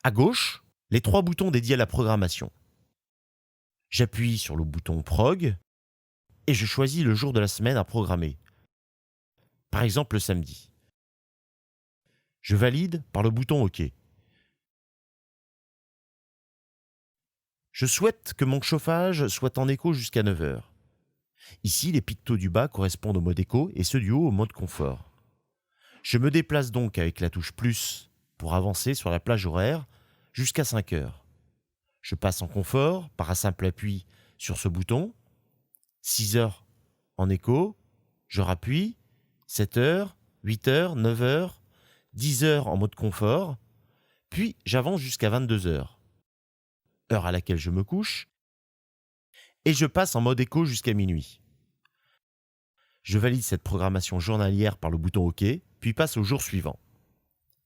À gauche, les 3 boutons dédiés à la programmation. J'appuie sur le bouton Prog et je choisis le jour de la semaine à programmer. Par exemple le samedi. Je valide par le bouton OK. Je souhaite que mon chauffage soit en éco jusqu'à 9 heures. Ici, les pictos du bas correspondent au mode éco et ceux du haut au mode confort. Je me déplace donc avec la touche plus pour avancer sur la plage horaire jusqu'à 5 heures. Je passe en confort par un simple appui sur ce bouton. 6 heures en éco, je rappuie. 7 heures, 8 heures, 9 heures, 10 heures en mode confort. Puis j'avance jusqu'à 22 heures, heure à laquelle je me couche. Et je passe en mode éco jusqu'à minuit. Je valide cette programmation journalière par le bouton OK, puis passe au jour suivant.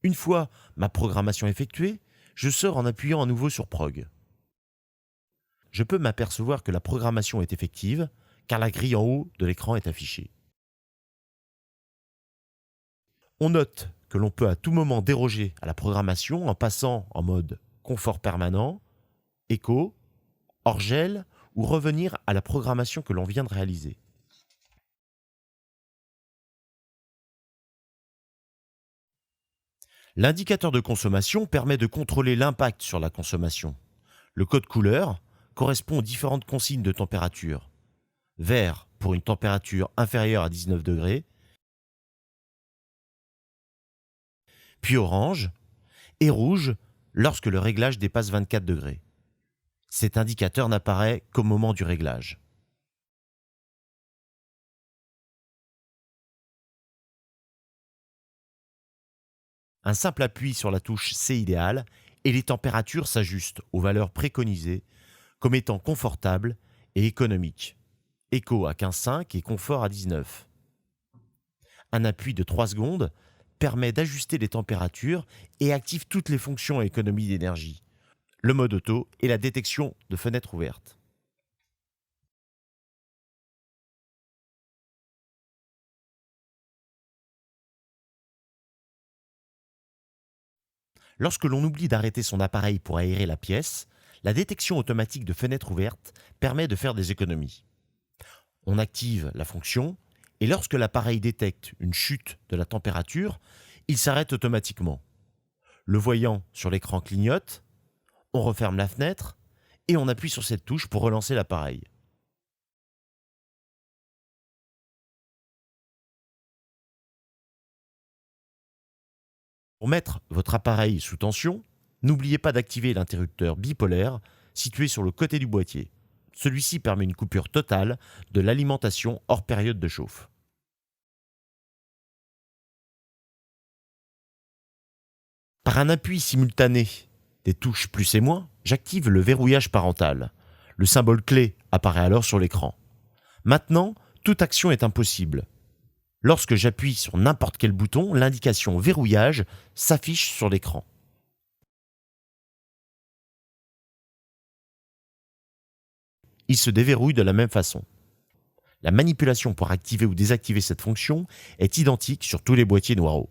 Une fois ma programmation effectuée, je sors en appuyant à nouveau sur Prog. Je peux m'apercevoir que la programmation est effective, car la grille en haut de l'écran est affichée. On note que l'on peut à tout moment déroger à la programmation en passant en mode confort permanent, éco, hors gel ou revenir à la programmation que l'on vient de réaliser. L'indicateur de consommation permet de contrôler l'impact sur la consommation. Le code couleur correspond aux différentes consignes de température. Vert pour une température inférieure à 19 degrés, puis orange, et rouge lorsque le réglage dépasse 24 degrés. Cet indicateur n'apparaît qu'au moment du réglage. Un simple appui sur la touche C'est idéal et les températures s'ajustent aux valeurs préconisées comme étant confortables et économiques. Éco à 15,5 et confort à 19. Un appui de 3 secondes permet d'ajuster les températures et active toutes les fonctions à économie d'énergie, le mode auto et la détection de fenêtres ouvertes. Lorsque l'on oublie d'arrêter son appareil pour aérer la pièce, la détection automatique de fenêtres ouvertes permet de faire des économies. On active la fonction et lorsque l'appareil détecte une chute de la température, il s'arrête automatiquement. Le voyant sur l'écran clignote, on referme la fenêtre et on appuie sur cette touche pour relancer l'appareil. Pour mettre votre appareil sous tension, n'oubliez pas d'activer l'interrupteur bipolaire situé sur le côté du boîtier. Celui-ci permet une coupure totale de l'alimentation hors période de chauffe. Par un appui simultané des touches plus et moins, j'active le verrouillage parental. Le symbole clé apparaît alors sur l'écran. Maintenant, toute action est impossible. Lorsque j'appuie sur n'importe quel bouton, l'indication verrouillage s'affiche sur l'écran. Il se déverrouille de la même façon. La manipulation pour activer ou désactiver cette fonction est identique sur tous les boîtiers Noireau.